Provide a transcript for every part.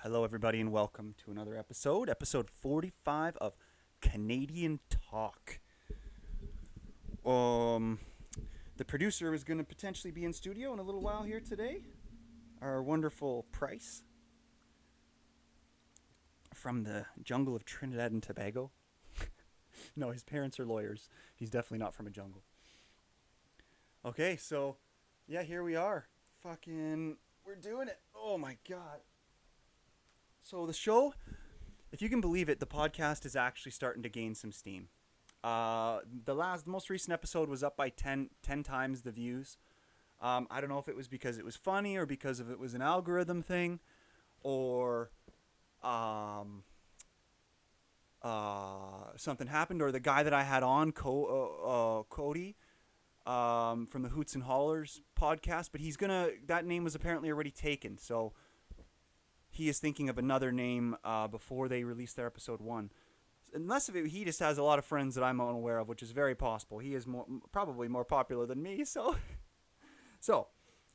Hello, everybody, and welcome to another episode 45 of Canadian Talk. Um, the producer is going to potentially be in studio in a little while here today. Our wonderful Price from the jungle of Trinidad and Tobago. No, his parents are lawyers. He's definitely not from a jungle. Okay, so yeah, here we are. We're doing it. Oh my god. So the show, if you can believe it, the podcast is actually starting to gain some steam. The most recent episode was up by 10 times the views. I don't know if it was because it was funny or because of it was an algorithm thing, or something happened, or the guy that I had on, Cody, from the Hoots and Hollers podcast, but that name was apparently already taken, so he is thinking of another name before they release their episode 1. Unless he just has a lot of friends that I'm unaware of, which is very possible. He is probably more popular than me, so the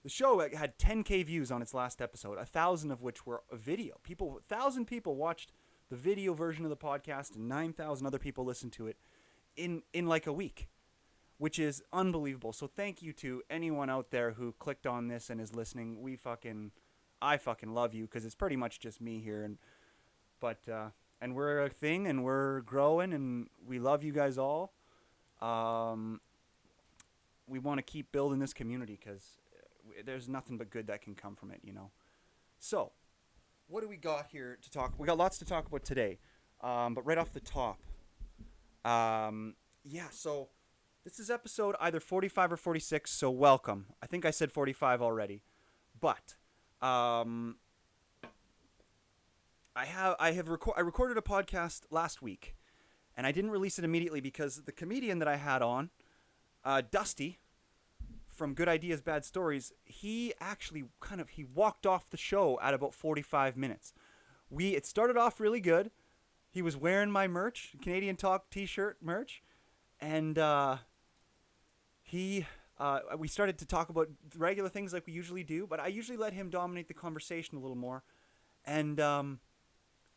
show had 10K views on its last episode, 1,000 of which were a video. 1,000 people watched the video version of the podcast, and 9,000 other people listened to it in like a week, which is unbelievable. So thank you to anyone out there who clicked on this and is listening. I fucking love you, because it's pretty much just me here, and we're a thing, and we're growing, and we love you guys all. We want to keep building this community, because there's nothing but good that can come from it, you know. So, what do we got here to talk? We got lots to talk about today, but right off the top, so this is episode either 45 or 46, so welcome. I think I said 45 already, but I recorded a podcast last week, and I didn't release it immediately because the comedian that I had on, Dusty, from Good Ideas, Bad Stories, he actually he walked off the show at about 45 minutes. It started off really good. He was wearing my merch, Canadian Talk t-shirt merch, and we started to talk about regular things like we usually do, but I usually let him dominate the conversation a little more. And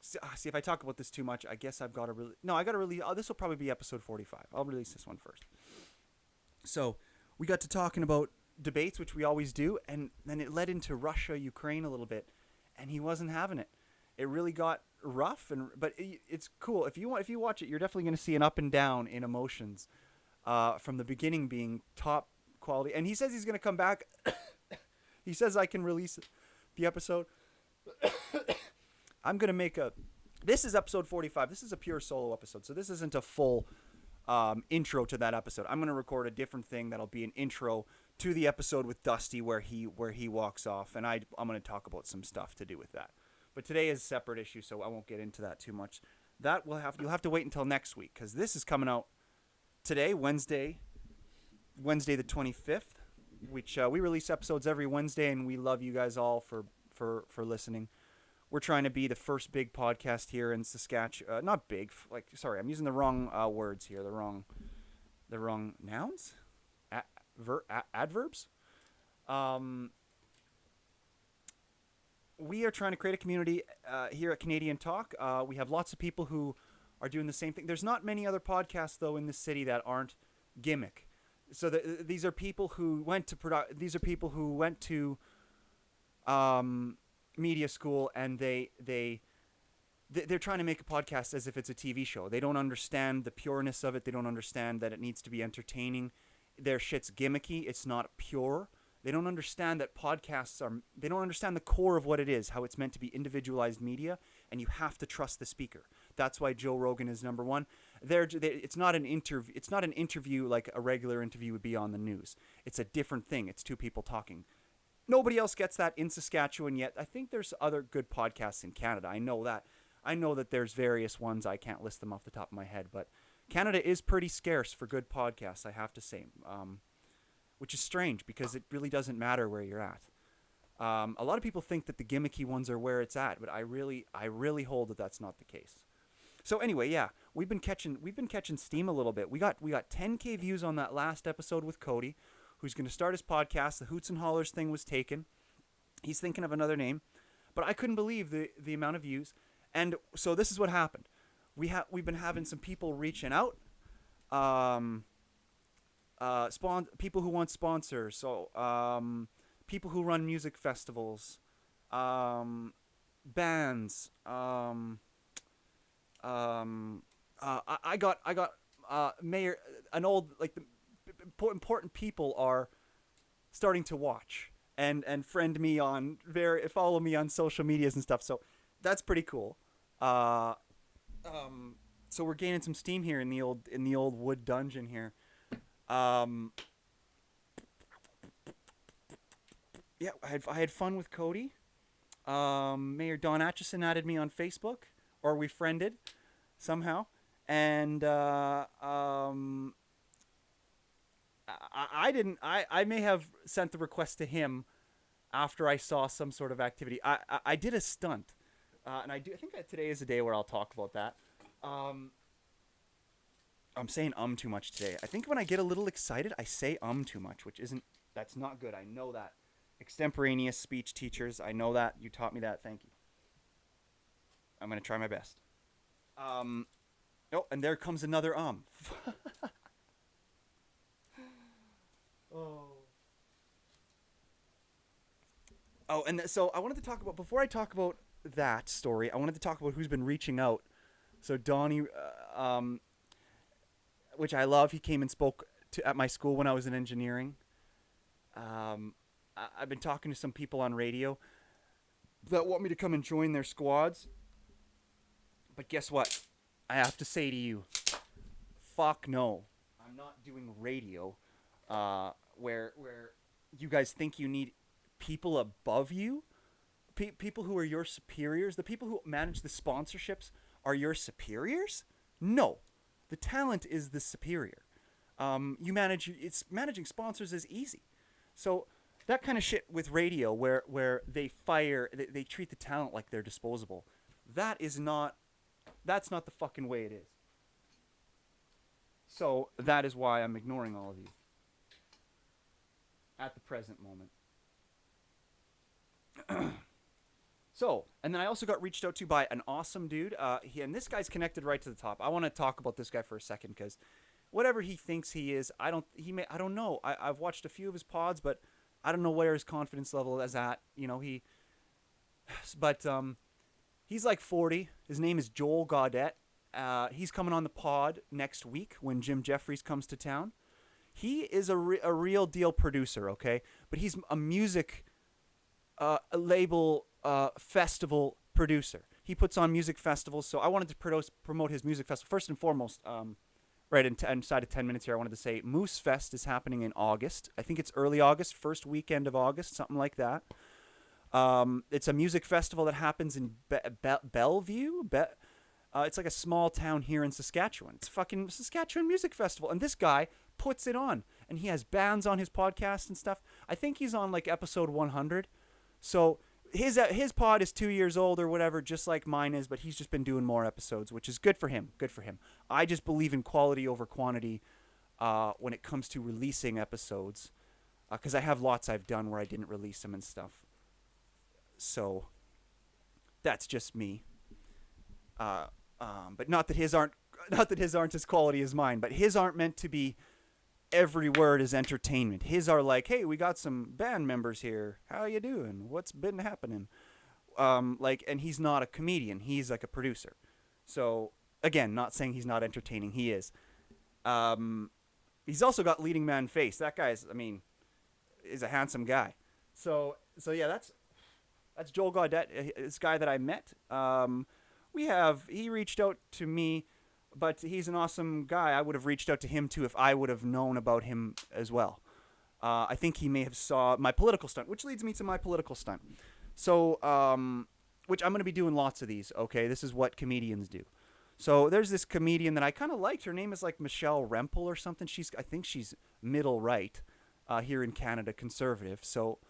see, if I talk about this too much, I guess I've got to really... No, I got to release... this will probably be episode 45. I'll release this one first. So, we got to talking about debates, which we always do, and then it led into Russia, Ukraine a little bit, and he wasn't having it. It really got rough, but it's cool. If you watch it, you're definitely going to see an up and down in emotions, from the beginning being top quality. And he says he's going to come back. He says I can release the episode. I'm going to make this is episode 45. This is a pure solo episode, so this isn't a full intro to that episode. I'm going to record a different thing that'll be an intro to the episode with Dusty where he walks off, and I'm going to talk about some stuff to do with that. But today is a separate issue, so I won't get into that too much. You'll have to wait until next week, because this is coming out today, Wednesday the 25th, which we release episodes every Wednesday, and we love you guys all for listening. We're trying to be the first big podcast here in Saskatchewan. Not big, I'm using the wrong words here. The wrong nouns, adverbs. We are trying to create a community here at Canadian Talk. We have lots of people who are doing the same thing. There's not many other podcasts though in this city that aren't gimmick. So these are people who went to media school, and they're trying to make a podcast as if it's a TV show. They don't understand the pureness of it. They don't understand that it needs to be entertaining. Their shit's gimmicky. It's not pure. They don't understand that they don't understand the core of what it is, how it's meant to be individualized media, and you have to trust the speaker. That's why Joe Rogan is number one. It's not an interview like a regular interview would be on the news. It's a different thing. It's two people talking. Nobody else gets that in Saskatchewan yet. I think there's other good podcasts in Canada. I know that. I know that there's various ones. I can't list them off the top of my head, but Canada is pretty scarce for good podcasts, I have to say, which is strange because it really doesn't matter where you're at. A lot of people think that the gimmicky ones are where it's at, but I really hold that that's not the case. So anyway, yeah, we've been catching steam a little bit. We got 10K views on that last episode with Cody, who's going to start his podcast. The Hoots and Hollers thing was taken. He's thinking of another name. But I couldn't believe the amount of views. And so this is what happened. We've been having some people reaching out. People who want sponsors. So people who run music festivals, bands. I got mayor, an old, like, the important people are starting to watch and friend me on follow me on social medias and stuff. So that's pretty cool. So we're gaining some steam here in the old wood dungeon here. Yeah, I had fun with Cody. Mayor Don Atchison added me on Facebook, or we friended somehow, and I didn't. I may have sent the request to him after I saw some sort of activity. I did a stunt, and I think today is the day where I'll talk about that. I'm saying too much today. I think when I get a little excited, I say too much, that's not good. I know that. Extemporaneous speech teachers, I know that. You taught me that. Thank you. I'm going to try my best. Oh, and there comes another Oh, and so I wanted to talk about, before I talk about that story, I wanted to talk about who's been reaching out. So Donnie, which I love, he came and spoke at my school when I was in engineering. I've been talking to some people on radio that want me to come and join their squads. But guess what? I have to say to you, fuck no. I'm not doing radio where you guys think you need people above you. People who are your superiors. The people who manage the sponsorships are your superiors? No. The talent is the superior. Managing sponsors is easy. So that kind of shit with radio where they treat the talent like they're disposable. That's not the fucking way it is. So that is why I'm ignoring all of you at the present moment. So, and then I also got reached out to by an awesome dude. And this guy's connected right to the top. I want to talk about this guy for a second, because whatever he thinks he is, I don't know. I've watched a few of his pods, but I don't know where his confidence level is at. He's like 40. His name is Joel Gaudette. He's coming on the pod next week when Jim Jeffries comes to town. He is a real deal producer, okay? But he's a music label festival producer. He puts on music festivals, so I wanted to promote his music festival. First and foremost, right inside of 10 minutes here, I wanted to say Moose Fest is happening in August. I think it's early August, first weekend of August, something like that. It's a music festival that happens in Bellevue. It's like a small town here in Saskatchewan. It's fucking Saskatchewan Music Festival. And this guy puts it on. And he has bands on his podcast and stuff. I think he's on like episode 100. So his pod is 2 years old or whatever, just like mine is. But he's just been doing more episodes, which is good for him. Good for him. I just believe in quality over quantity when it comes to releasing episodes. Because I have lots I've done where I didn't release them and stuff. So that's just me. But not that his aren't as quality as mine, but his aren't meant to be every word is entertainment. His are like, hey, we got some band members here. How you doing? What's been happening? And he's not a comedian. He's like a producer. So again, not saying he's not entertaining. He is. He's also got leading man face. That guy's, is a handsome guy. So yeah, that's Joel Gaudette, this guy that I met. He reached out to me, but he's an awesome guy. I would have reached out to him too if I would have known about him as well. I think he may have saw my political stunt, which leads me to my political stunt. So, which I'm going to be doing lots of these, okay? This is what comedians do. So there's this comedian that I kind of liked. Her name is like Michelle Rempel or something. I think she's middle right here in Canada, conservative. So...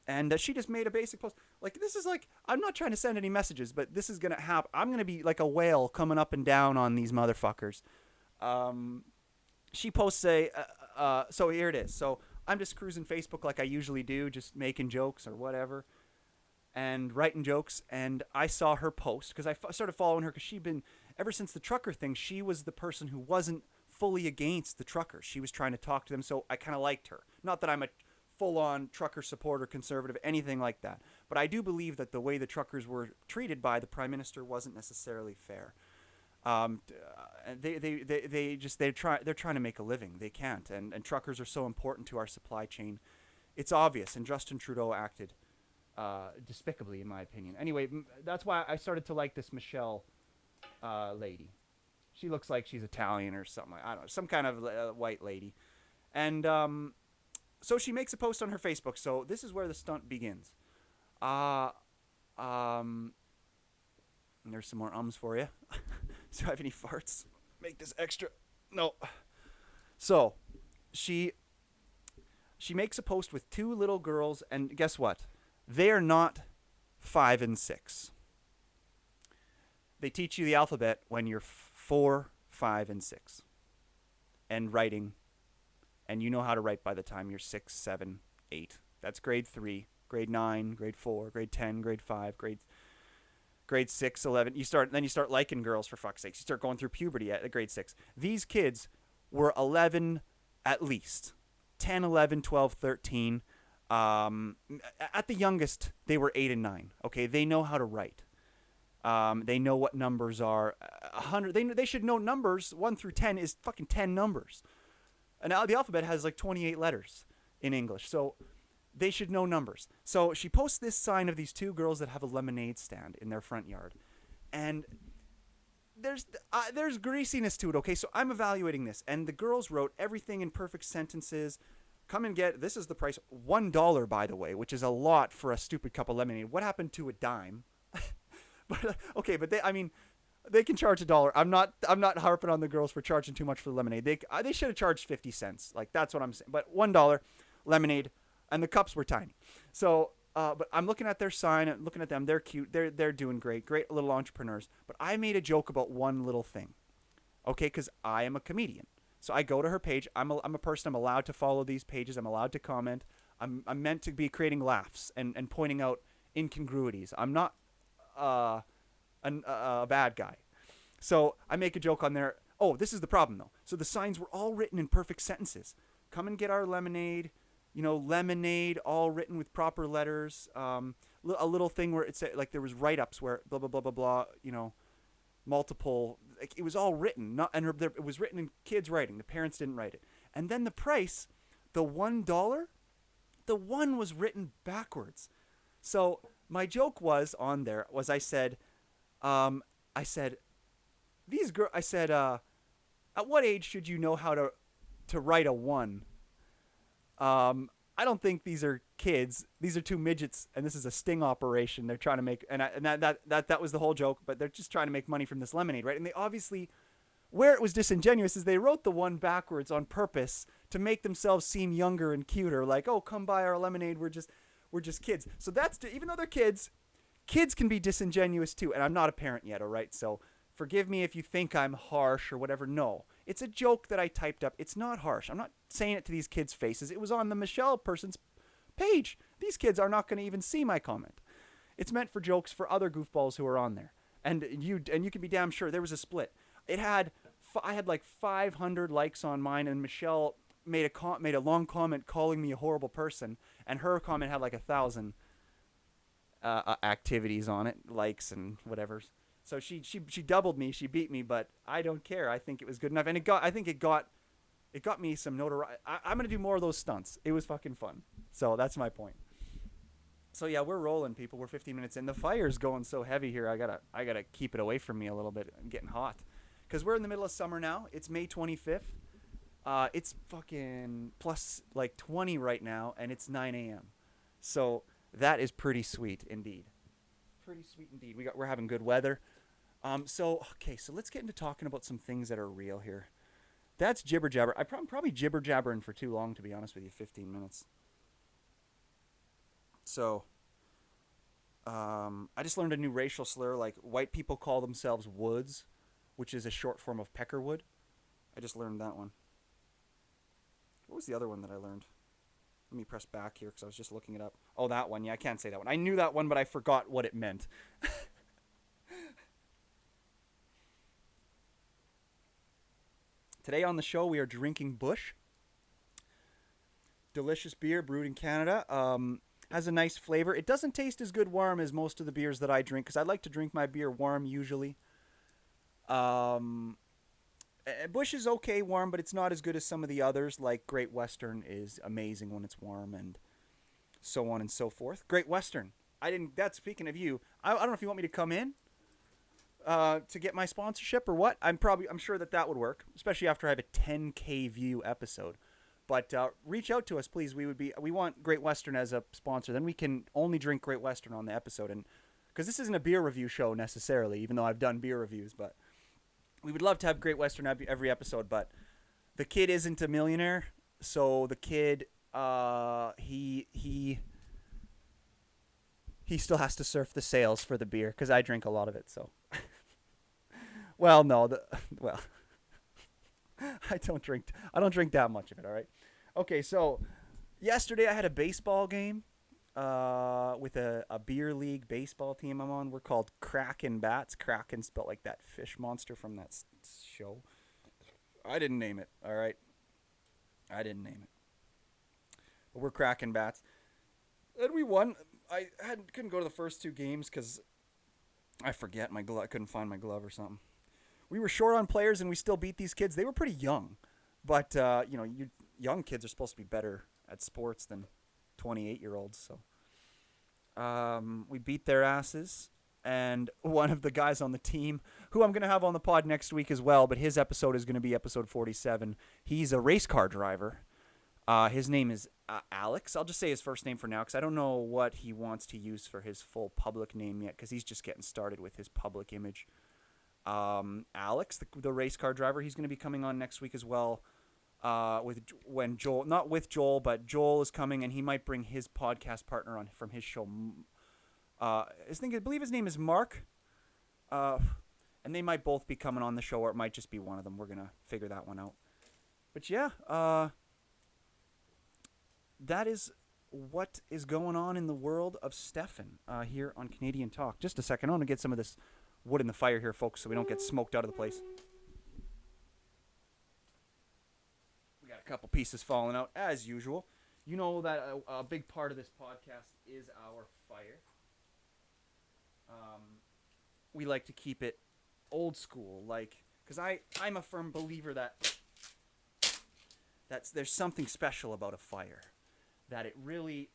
And she just made a basic post. Like, this is like, I'm not trying to send any messages, but this is going to happen. I'm going to be like a whale coming up and down on these motherfuckers. She posts so here it is. So I'm just cruising Facebook like I usually do, just making jokes or whatever. and writing jokes. And I saw her post because started following her because she'd been, ever since the trucker thing, she was the person who wasn't fully against the truckers. She was trying to talk to them, so I kind of liked her. Not that I'm a full-on trucker supporter, conservative, anything like that. But I do believe that the way the truckers were treated by the prime minister wasn't necessarily fair. They're trying to make a living. They can't, and truckers are so important to our supply chain. It's obvious, and Justin Trudeau acted despicably, in my opinion. Anyway, that's why I started to like this Michelle lady. She looks like she's Italian or something. I don't know, some kind of white lady. And so she makes a post on her Facebook. So this is where the stunt begins. And there's some more ums for you. Do I have any farts? Make this extra. No. So she makes a post with two little girls, and guess what? They are not 5 and 6. They teach you the alphabet when you're 4, 5, and 6. And writing. And you know how to write by the time you're 6, 7, 8. That's grade 3, grade 9, grade 4, grade 10, grade 5, grade 6, 11. You start liking girls, for fuck's sake. You start going through puberty at grade 6. These kids were 11 at least. 10, 11, 12, 13. At the youngest, they were 8 and 9. Okay, they know how to write. They know what numbers are. 100. They should know numbers. 1 through 10 is fucking 10 numbers. And now the alphabet has like 28 letters in English, so they should know numbers. So she posts this sign of these two girls that have a lemonade stand in their front yard, and there's greasiness to it. Okay, so I'm evaluating this, and the girls wrote everything in perfect sentences. Come and get, this is the price, $1, by the way, which is a lot for a stupid cup of lemonade. What happened to a dime? But okay, but they can charge $1. I'm not harping on the girls for charging too much for the lemonade. They should have charged 50 cents. Like, that's what I'm saying. But $1 lemonade, and the cups were tiny. So, but I'm looking at their sign and looking at them. They're cute. They're doing great little entrepreneurs. But I made a joke about one little thing, okay? Because I am a comedian. So I go to her page. I'm a person. I'm allowed to follow these pages. I'm allowed to comment. I'm meant to be creating laughs and pointing out incongruities. I'm not a bad guy. So I make a joke on there. Oh, this is the problem, though. So the signs were all written in perfect sentences. Come and get our lemonade. Lemonade, all written with proper letters. A little thing where it said, like, there was write-ups where blah, blah, blah, blah, blah, multiple. Like, it was all written. It was written in kids' writing. The parents didn't write it. And then the price, the $1, the 1 was written backwards. So my joke was on there was I said, these girls. I said, at what age should you know how to write a 1? I don't think these are kids. These are two midgets, and this is a sting operation. They're trying to make, and that was the whole joke. But they're just trying to make money from this lemonade, right? And they obviously, where it was disingenuous is they wrote the 1 backwards on purpose to make themselves seem younger and cuter. Like, oh, come buy our lemonade. We're just kids. So that's, even though they're kids can be disingenuous too. And I'm not a parent yet, all right? So forgive me if you think I'm harsh or whatever. No, it's a joke that I typed up. It's not harsh. I'm not saying it to these kids' faces. It was on the Michelle person's page. These kids are not going to even see my comment. It's meant for jokes for other goofballs who are on there. And you can be damn sure there was a split. I had like 500 likes on mine, and Michelle made a long comment calling me a horrible person, and her comment had like 1,000 activities on it, likes and whatever. So she doubled me, she beat me, but I don't care. I think it was good enough, and it got me some notoriety. I'm gonna do more of those stunts. It was fucking fun. So that's my point. So yeah, we're rolling, people. We're 15 minutes in. The fire's going so heavy here. I gotta keep it away from me a little bit. I'm getting hot, because we're in the middle of summer now. It's May 25th. It's fucking plus like 20 right now, and it's 9 a.m. So that is pretty sweet indeed. Pretty sweet indeed. We're having good weather. So let's get into talking about some things that are real here. That's jibber jabber. I'm probably jibber jabbering for too long, to be honest with you. 15 minutes. So, I just learned a new racial slur. Like, white people call themselves woods, which is a short form of peckerwood. I just learned that one. What was the other one that I learned? Let me press back here because I was just looking it up. Oh, that one. Yeah, I can't say that one. I knew that one, but I forgot what it meant. Today on the show, we are drinking Bush. Delicious beer brewed in Canada. Has a nice flavor. It doesn't taste as good warm as most of the beers that I drink because I like to drink my beer warm usually. Um, Bush is okay warm, but it's not as good as some of the others. Like Great Western is amazing when it's warm, and so on and so forth. Great Western. I didn't. That's speaking of you. I don't know if you want me to come in to get my sponsorship or what. I'm sure that would work, especially after I have a 10K view episode. But reach out to us, please. We want Great Western as a sponsor. Then we can only drink Great Western on the episode, and because this isn't a beer review show necessarily, even though I've done beer reviews, but we would love to have Great Western every episode. But the kid isn't a millionaire, so the kid he still has to surf the sales for the beer because I drink a lot of it. So, well, no, well. I don't drink that much of it, all right? Okay, so yesterday I had a baseball game with a beer league baseball team I'm on. We're called Kraken Bats. Kraken spelled like that fish monster from that show. I didn't name it, all right? I didn't name it. But we're Kraken Bats. And we won. I couldn't go to the first two games because I forget my glove. I couldn't find my glove or something. We were short on players, and we still beat these kids. They were pretty young, but young kids are supposed to be better at sports than 28-year-olds. So we beat their asses, and one of the guys on the team, who I'm going to have on the pod next week as well, but his episode is going to be episode 47. He's a race car driver. His name is Alex. I'll just say his first name for now because I don't know what he wants to use for his full public name yet because he's just getting started with his public image. Alex, the race car driver, he's going to be coming on next week as well. Not with Joel, but Joel is coming, and he might bring his podcast partner on from his show. I believe his name is Mark. And they might both be coming on the show, or it might just be one of them. We're gonna figure that one out. But yeah, that is what is going on in the world of Stephan here on Canadian Talk. Just a second, I want to get some of this wood in the fire here, folks, so we don't get smoked out of the place. We got a couple pieces falling out, as usual. You know that a big part of this podcast is our fire. We like to keep it old school, because I'm a firm believer that there's something special about a fire, that it really.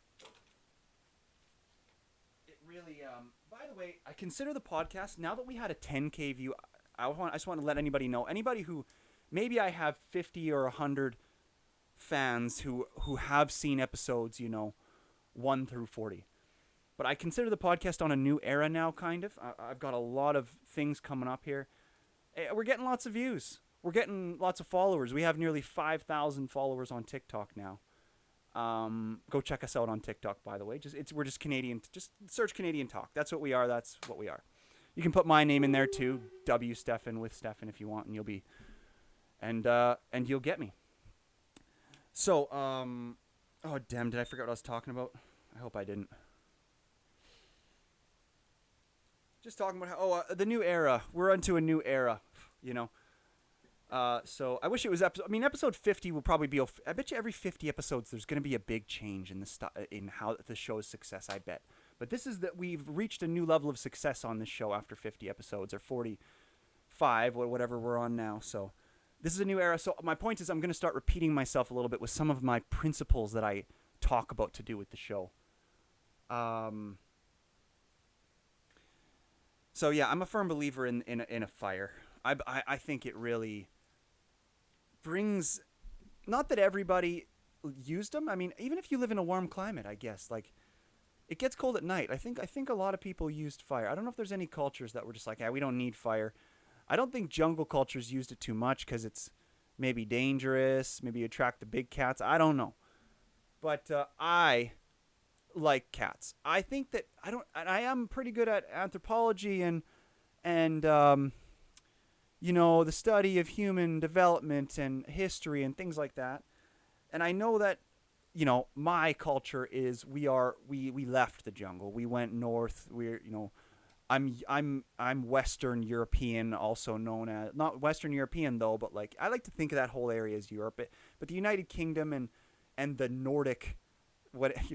By the way, I consider the podcast, now that we had a 10K view, I just want to let anybody know, anybody who, maybe I have 50 or 100 fans who have seen episodes, 1 through 40. But I consider the podcast on a new era now, kind of. I've got a lot of things coming up here. We're getting lots of views. We're getting lots of followers. We have nearly 5,000 followers on TikTok now. Go check us out on TikTok, by the way. We're just Canadian. Just search Canadian Talk. That's what we are. That's what we are. You can put my name in there too, W Stephan with Stephan if you want, and you'll be, and you'll get me. So, oh damn, did I forget what I was talking about? I hope I didn't. Just talking about the new era. We're into a new era, So I wish it was episode 50 will probably be. I bet you every 50 episodes there's going to be a big change in how the show's success. I bet. But this is that we've reached a new level of success on this show after 50 episodes or 45 or whatever we're on now. So this is a new era. So my point is I'm going to start repeating myself a little bit with some of my principles that I talk about to do with the show. So yeah, I'm a firm believer in a fire. I think it really brings, not that everybody used them. I mean, even if you live in a warm climate, I guess, it gets cold at night. I think a lot of people used fire. I don't know if there's any cultures that were just like, we don't need fire. I don't think jungle cultures used it too much because it's maybe dangerous, maybe attract the big cats. I don't know. But I like cats. I think that I am pretty good at anthropology and the study of human development and history and things like that. And I know that my culture is we left the jungle. We went north. I'm Western European, also known as, not Western European though, but like I like to think of that whole area as Europe. But the United Kingdom and the Nordic,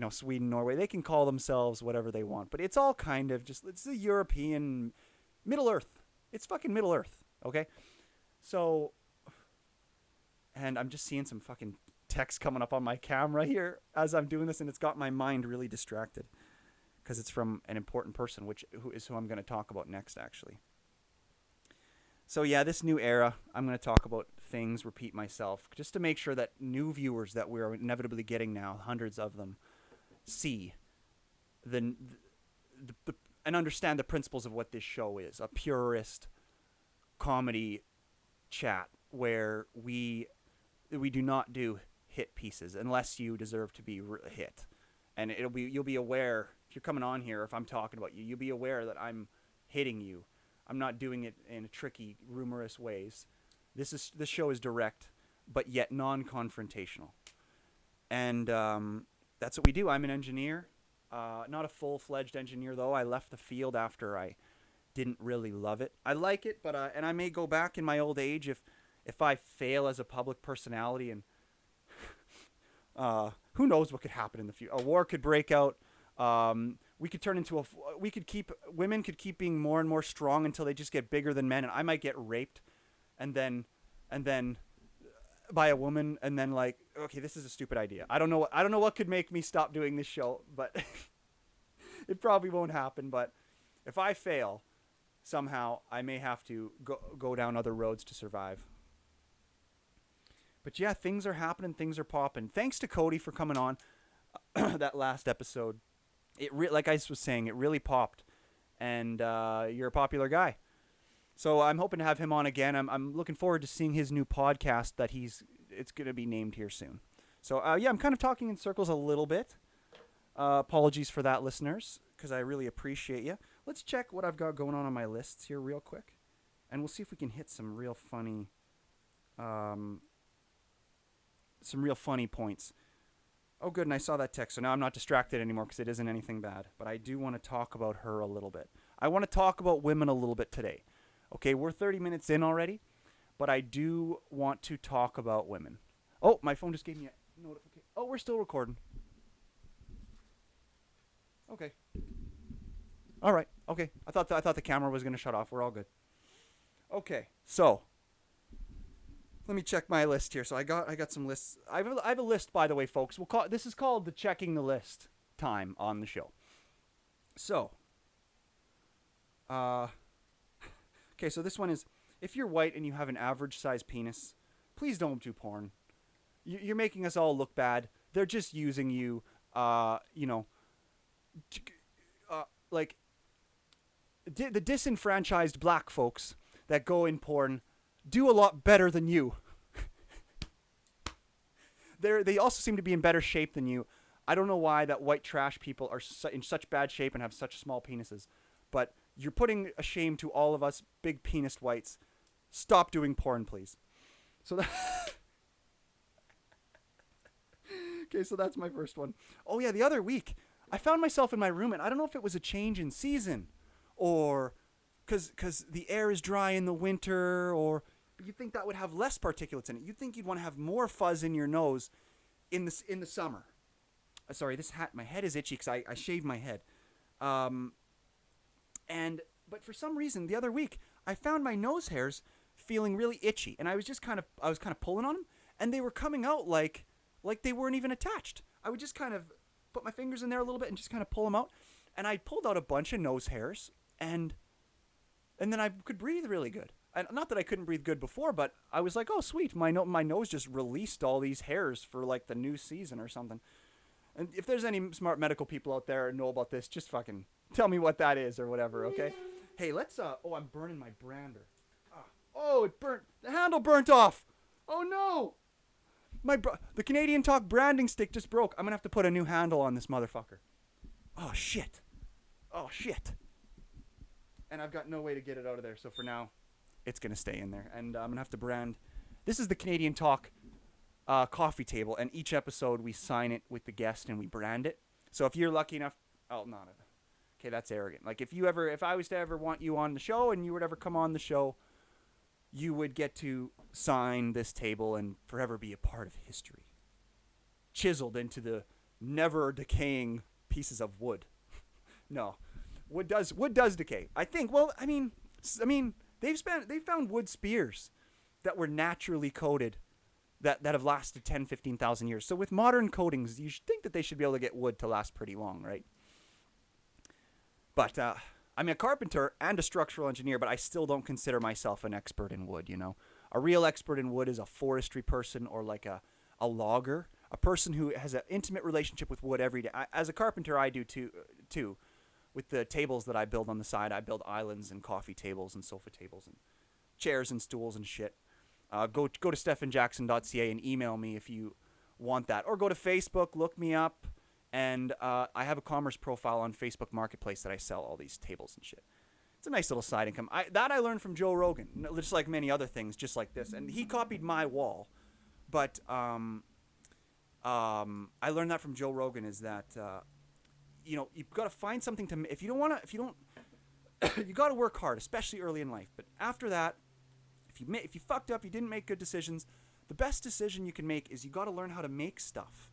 Sweden, Norway, they can call themselves whatever they want, but it's all kind of just, it's the European Middle Earth. It's fucking Middle Earth, okay? So, and I'm just seeing some fucking text coming up on my camera here as I'm doing this, and it's got my mind really distracted because it's from an important person, who I'm going to talk about next, actually. So yeah, this new era, I'm going to talk about things, repeat myself, just to make sure that new viewers that we're inevitably getting now, hundreds of them, see the and understand the principles of what this show is, a purist comedy chat where we do not do hit pieces unless you deserve to be hit. And you'll be aware, if you're coming on here, if I'm talking about you, you'll be aware that I'm hitting you. I'm not doing it in tricky, rumorous ways. This show is direct, but yet non-confrontational. And that's what we do. I'm an engineer. Not a full-fledged engineer, though. I left the field after I didn't really love it. I like it, but and I may go back in my old age if I fail as a public personality, and who knows what could happen in the future. A war could break out. We could turn into women could keep being more and more strong until they just get bigger than men, and I might get raped, and then by a woman, and then like, okay, this is a stupid idea. I don't know what could make me stop doing this show, but it probably won't happen. But if I fail somehow, I may have to go down other roads to survive. But yeah, things are happening, things are popping. Thanks to Cody for coming on that last episode. Like I was saying, it really popped, and you're a popular guy. So I'm hoping to have him on again. I'm looking forward to seeing his new podcast that it's going to be named here soon. So yeah, I'm kind of talking in circles a little bit. Apologies for that, listeners, because I really appreciate you. Let's check what I've got going on my lists here real quick, and we'll see if we can hit some real funny points. Oh, good, and I saw that text, so now I'm not distracted anymore because it isn't anything bad. But I do want to talk about her a little bit. I want to talk about women a little bit today. Okay, we're 30 minutes in already, but I do want to talk about women. Oh, my phone just gave me a notification. Oh, we're still recording. Okay. All right. Okay. I thought the camera was going to shut off. We're all good. Okay. So, let me check my list here. So I got some lists. I have a list, by the way, folks. This is called the checking the list time on the show. So, okay, so this one is, if you're white and you have an average size penis, please don't do porn. You're making us all look bad. They're just using you, like the disenfranchised black folks that go in porn do a lot better than you. They also seem to be in better shape than you. I don't know why that white trash people are in such bad shape and have such small penises, but you're putting a shame to all of us big penised whites. Stop doing porn, please. So that okay, so that's my first one. Oh yeah, the other week I found myself in my room, and I don't know if it was a change in season or because the air is dry in the winter, or you'd think that would have less particulates in it. You'd think you'd want to have more fuzz in your nose in the summer. Sorry, my head is itchy because I shaved my head. But for some reason the other week I found my nose hairs feeling really itchy, and I was kind of pulling on them, and they were coming out like they weren't even attached. I would just kind of put my fingers in there a little bit and just kind of pull them out, and I pulled out a bunch of nose hairs, and then I could breathe really good. And not that I couldn't breathe good before, but I was like, oh sweet, my nose just released all these hairs for like the new season or something. And if there's any smart medical people out there who know about this, just fucking tell me what that is or whatever, okay? Hey, let's oh, I'm burning my brander. Oh, it burnt. The handle burnt off. Oh no. The Canadian Talk branding stick just broke. I'm going to have to put a new handle on this motherfucker. Oh shit. And I've got no way to get it out of there, so for now it's going to stay in there. And I'm going to have to brand. This is the Canadian Talk coffee table, and each episode we sign it with the guest and we brand it. So if you're lucky enough, oh, not a, okay, that's arrogant. Like if I was to ever want you on the show and you would ever come on the show, you would get to sign this table and forever be a part of history, chiseled into the never decaying pieces of wood. No, wood does decay. I think. Well, I mean, they found wood spears that were naturally coated that have lasted 10, 15,000 years. So with modern coatings, you should think that they should be able to get wood to last pretty long, right? But I'm a carpenter and a structural engineer, but I still don't consider myself an expert in wood, you know. A real expert in wood is a forestry person or like a logger, a person who has an intimate relationship with wood every day. As a carpenter, I do too. With the tables that I build on the side, I build islands and coffee tables and sofa tables and chairs and stools and shit. Go to Stephanjackson.ca and email me if you want that. Or go to Facebook, look me up, and I have a commerce profile on Facebook Marketplace that I sell all these tables and shit. It's a nice little side income. I learned from Joe Rogan, just like many other things, just like this. And he copied my wall, but I learned that from Joe Rogan is that you've got to find something to. If you don't, you got to work hard, especially early in life. But after that, if you fucked up, you didn't make good decisions, the best decision you can make is you got to learn how to make stuff.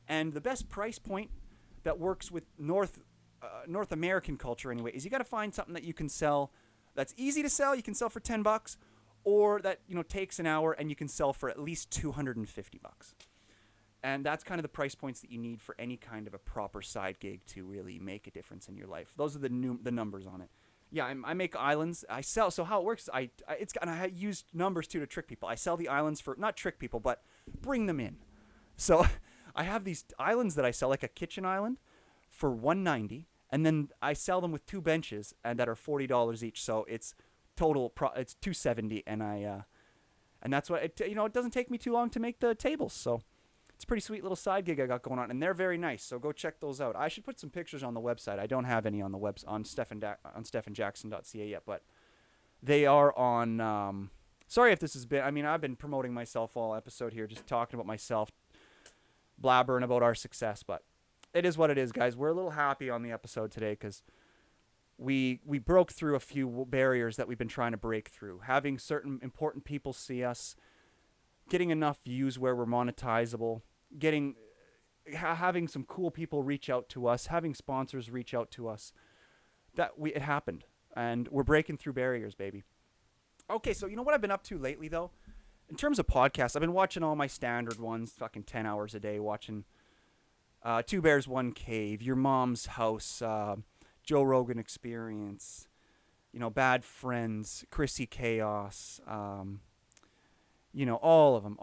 And the best price point that works with North American culture anyway is you got to find something that you can sell that's easy to sell, you can sell for $10, or that takes an hour and you can sell for at least $250. And that's kind of the price points that you need for any kind of a proper side gig to really make a difference in your life. Those are the numbers on it. Yeah, I make islands. I sell. So how it works, I use numbers too to trick people. I sell the islands for not trick people, but bring them in. So I have these islands that I sell, like a kitchen island, for $190, and then I sell them with 2 benches and that are $40 each. So it's it's $270, and that's what it doesn't take me too long to make the tables. So it's a pretty sweet little side gig I got going on, and they're very nice. So go check those out. I should put some pictures on the website. I don't have any on the on Stephanjackson.ca yet, but they are on. Sorry if this has been. I mean, I've been promoting myself all episode here, just talking about myself, blabbering about our success. But it is what it is, guys. We're a little happy on the episode today because we broke through a few barriers that we've been trying to break through. Having certain important people see us, getting enough views where we're monetizable. Having some cool people reach out to us, having sponsors reach out to us. It happened, and we're breaking through barriers, baby. Okay, so you know what I've been up to lately, though? In terms of podcasts, I've been watching all my standard ones, fucking 10 hours a day, watching Two Bears, One Cave, Your Mom's House, Joe Rogan Experience, Bad Friends, Chrissy Chaos, all of them,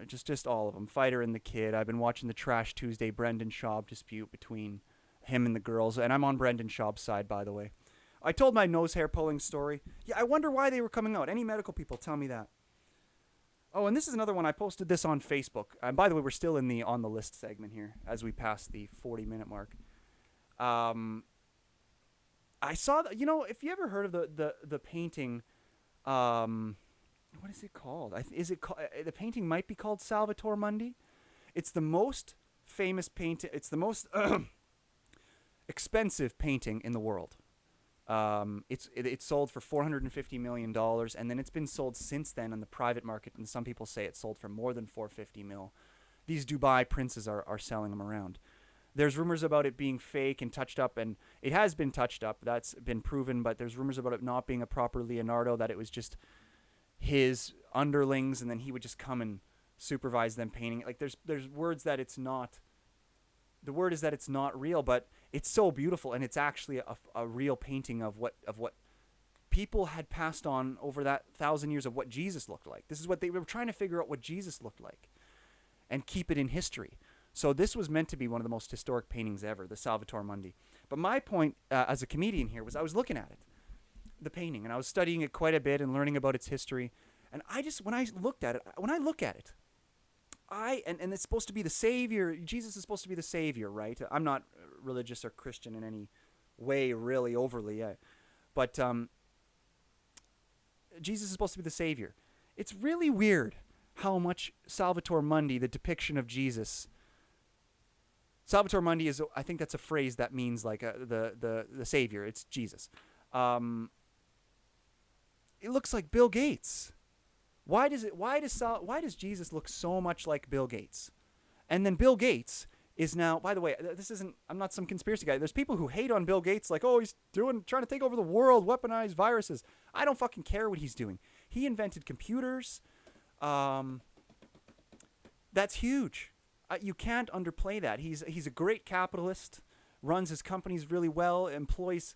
just all of them. Fighter and the Kid. I've been watching the Trash Tuesday Brendan Schaub dispute between him and the girls, and I'm on Brendan Schaub's side, by the way. I told my nose hair pulling story. Yeah, I wonder why they were coming out. Any medical people, tell me that. Oh, and this is another one. I posted this on Facebook. And by the way, we're still in the on the list segment here as we pass the 40-minute mark. I saw that, if you ever heard of the painting, what is it called? The painting might be called Salvator Mundi. It's the most famous painting. It's the most expensive painting in the world. It's sold for $450 million, and then it's been sold since then on the private market, and some people say it sold for more than $450 million. These Dubai princes are selling them around. There's rumors about it being fake and touched up, and it has been touched up. That's been proven, but there's rumors about it not being a proper Leonardo, that it was just his underlings, and then he would just come and supervise them painting. Like there's words that it's not. The word is that it's not real, but it's so beautiful, and it's actually a real painting of what people had passed on over that 1,000 years of what Jesus looked like. This is what they were trying to figure out, what Jesus looked like, and keep it in history. So this was meant to be one of the most historic paintings ever, the Salvator Mundi. But my point as a comedian here was I was looking at it, the painting, and I was studying it quite a bit and learning about its history. And when I look at it, and it's supposed to be the savior. Jesus is supposed to be the savior, right? I'm not religious or Christian in any way, really overly, but Jesus is supposed to be the savior. It's really weird how much Salvator Mundi, the depiction of Jesus. Salvator Mundi is, I think that's a phrase that means like the savior. It's Jesus. It looks like Bill Gates. Why does Jesus look so much like Bill Gates? And then Bill Gates is now, by the way, I'm not some conspiracy guy. There's people who hate on Bill Gates like, oh, he's trying to take over the world, weaponize viruses. I don't fucking care what he's doing. He invented computers. That's huge. You can't underplay that. He's a great capitalist, runs his companies really well, employs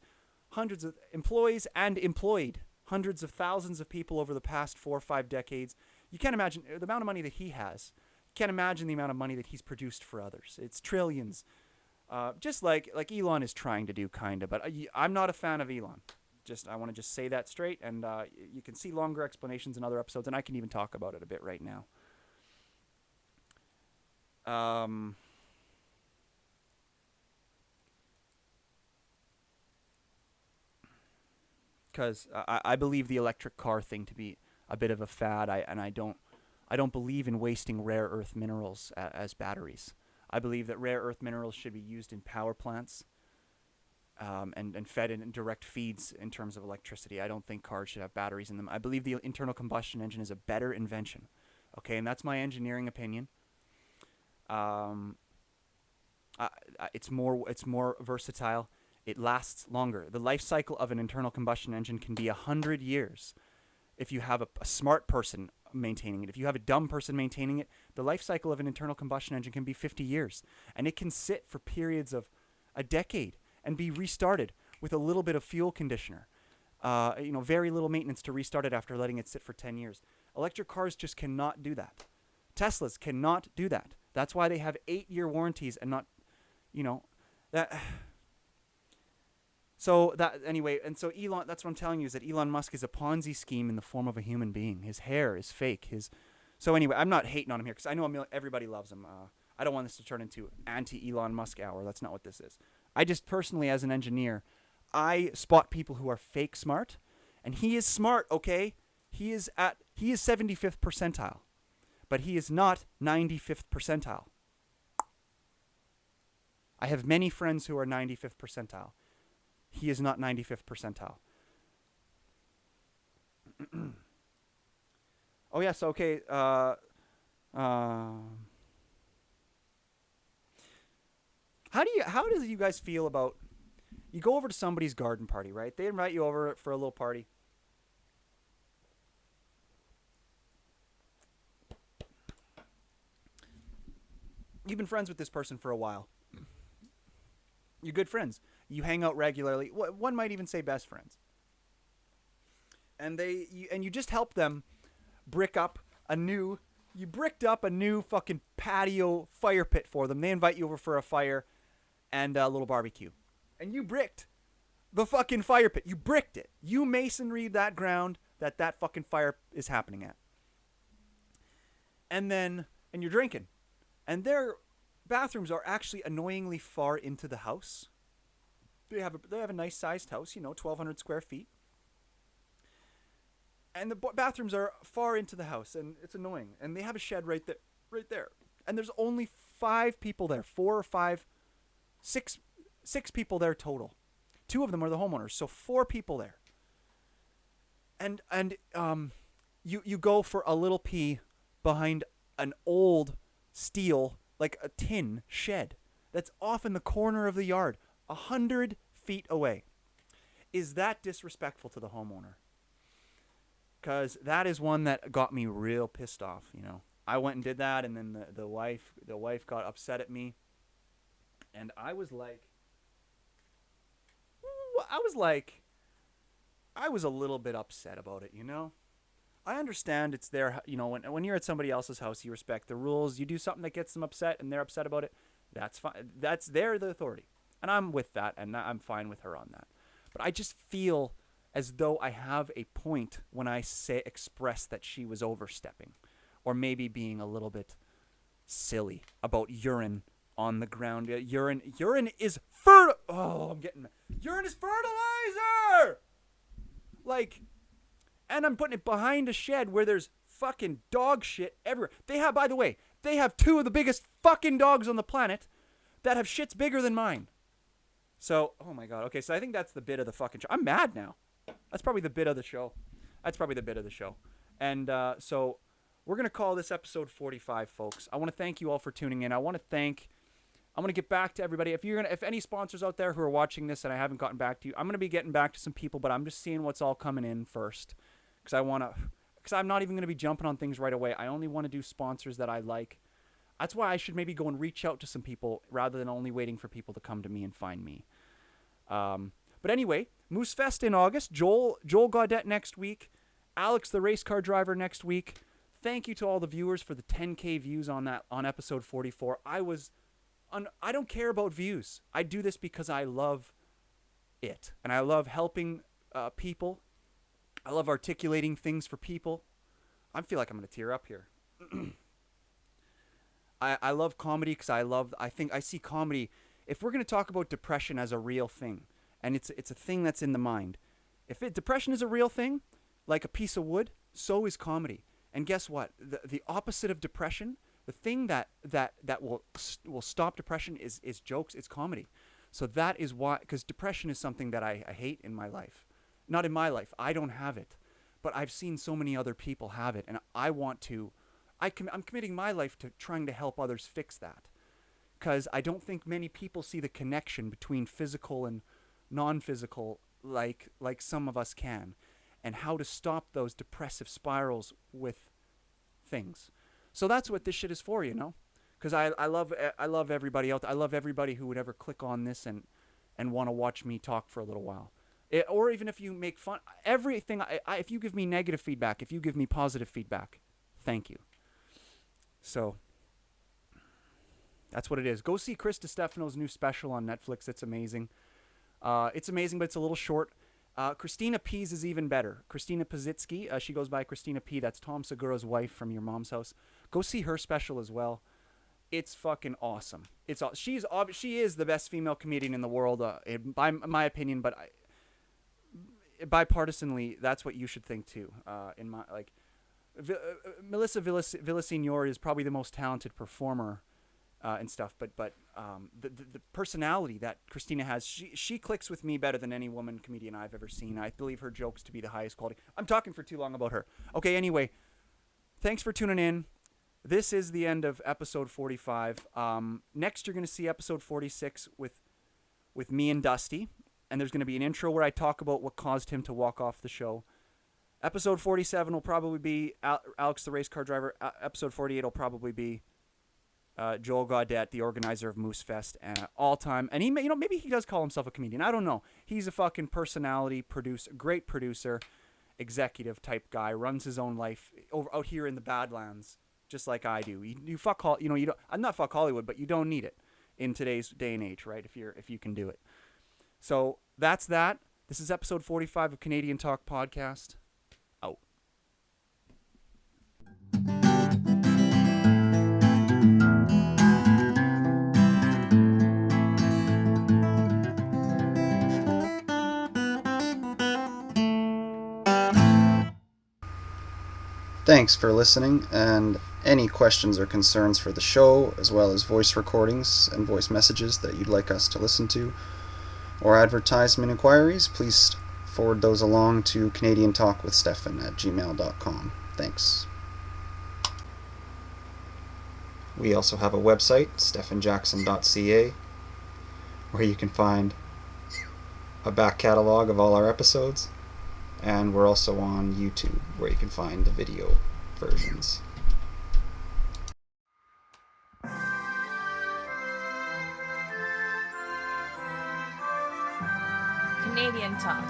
and employed hundreds of thousands of people over the past 4 or 5 decades. You can't imagine the amount of money that he has. You can't imagine the amount of money that he's produced for others. It's trillions. Just like Elon is trying to do, kind of. But I'm not a fan of Elon. I want to just say that straight. And you can see longer explanations in other episodes, and I can even talk about it a bit right now. Because I believe the electric car thing to be a bit of a fad. I don't believe in wasting rare earth minerals as batteries. I believe that rare earth minerals should be used in power plants, and fed in direct feeds in terms of electricity. I don't think cars should have batteries in them. I believe the internal combustion engine is a better invention. Okay, and that's my engineering opinion. It's more versatile. It lasts longer. The life cycle of an internal combustion engine can be 100 years if you have a smart person maintaining it. If you have a dumb person maintaining it, the life cycle of an internal combustion engine can be 50 years. And it can sit for periods of a decade and be restarted with a little bit of fuel conditioner. Very little maintenance to restart it after letting it sit for 10 years. Electric cars just cannot do that. Teslas cannot do that. That's why they have 8-year warranties and not, that... So Elon, that's what I'm telling you, is that Elon Musk is a Ponzi scheme in the form of a human being. His hair is fake. So anyway, I'm not hating on him here because I know everybody loves him. I don't want this to turn into anti-Elon Musk hour. That's not what this is. I just personally, as an engineer, I spot people who are fake smart, and he is smart, okay? He is 75th percentile, but he is not 95th percentile. I have many friends who are 95th percentile. He is not 95th percentile. Oh, yes, okay. How does you guys feel about, you go over to somebody's garden party, right? They invite you over for a little party. You've been friends with this person for a while. You're good friends. You hang out regularly. One might even say best friends. And you just help them bricked up a new fucking patio fire pit for them. They invite you over for a fire and a little barbecue. And you bricked the fucking fire pit. You bricked it. You masonried that ground that fucking fire is happening at. And you're drinking. And their bathrooms are actually annoyingly far into the house. They have a nice sized house, 1,200 square feet. And the bathrooms are far into the house, and it's annoying. And they have a shed right there. And there's only 5 people there, 4 or 5, 6 people there total. 2 of them are the homeowners, so 4 people there. And you go for a little pee behind an old steel, like a tin shed that's off in the corner of the yard, 100 feet away. Is that disrespectful to the homeowner? Because that is one that got me real pissed off. I went and did that, and then the wife got upset at me, and I was a little bit upset about it. I understand it's their, when you're at somebody else's house, you respect the rules. You do something that gets them upset, and they're upset about it. That's fine. They're the authority, and I'm with that, and I'm fine with her on that. But I just feel as though I have a point when I express that she was overstepping, or maybe being a little bit silly about urine on the ground. Urine is urine is fertilizer. And I'm putting it behind a shed where there's fucking dog shit everywhere. They have, by the way, they have 2 of the biggest fucking dogs on the planet that have shits bigger than mine. So, oh my God. Okay, so I think that's the bit of the fucking show. I'm mad now. That's probably the bit of the show. And so we're going to call this episode 45, folks. I want to thank you all for tuning in. I want to get back to everybody. If any sponsors out there who are watching this and I haven't gotten back to you, I'm going to be getting back to some people, but I'm just seeing what's all coming in first. Because I'm not even going to be jumping on things right away. I only want to do sponsors that I like. That's why I should maybe go and reach out to some people rather than only waiting for people to come to me and find me. But anyway, Moose Fest in August. Joel Gaudette next week. Alex, the race car driver, next week. Thank you to all the viewers for the 10K views on episode 44. I don't care about views. I do this because I love it. And I love helping people. I love articulating things for people. I feel like I'm going to tear up here. I love comedy because I think I see comedy. If we're going to talk about depression as a real thing, and it's a thing that's in the mind. Depression is a real thing, like a piece of wood, so is comedy. And guess what? The opposite of depression, the thing that will stop depression is jokes. It's comedy. So that is why, because depression is something that I hate in my life. Not in my life. I don't have it, but I've seen so many other people have it, and I'm committing my life to trying to help others fix that. Because I don't think many people see the connection between physical and non-physical like some of us can, and how to stop those depressive spirals with things. So that's what this shit is for, you know? Because I love everybody else. I love everybody who would ever click on this and want to watch me talk for a little while. Or even if you make fun, everything, if you give me negative feedback, if you give me positive feedback, thank you. So that's what it is. Go see Chris DiStefano's new special on Netflix. It's amazing. It's amazing, but it's a little short. Christina P's is even better. Christina Pazitsky, she goes by Christina P. That's Tom Segura's wife from Your Mom's House. Go see her special as well. It's fucking awesome. She is the best female comedian in the world, by my opinion. But bipartisanly, that's what you should think too. Melissa Villaseñor is probably the most talented performer and stuff, but the personality that Christina has, she clicks with me better than any woman comedian I've ever seen. I believe her jokes to be the highest quality. I'm talking for too long about her. Okay, anyway, thanks for tuning in. This is the end of episode 45. Next, you're going to see episode 46 with me and Dusty, and there's going to be an intro where I talk about what caused him to walk off the show. Episode 47 will probably be Alex the race car driver. Episode 48 will probably be Joel Gaudette, the organizer of Moose Fest, all time. And he, maybe he does call himself a comedian. I don't know. He's a fucking personality, great producer, executive type guy. Runs his own life out here in the Badlands, just like I do. You fuck, I'm not fuck Hollywood, but you don't need it in today's day and age, right? If you can do it. So that's that. This is episode 45 of Canadian Talk Podcast. Out. Thanks for listening, and any questions or concerns for the show, as well as voice recordings and voice messages that you'd like us to listen to, or advertisement inquiries, please forward those along to CanadianTalkWithStephan@gmail.com. Thanks. We also have a website, Stephanjackson.ca, where you can find a back catalog of all our episodes, and we're also on YouTube, where you can find the video versions. Canadian Talk.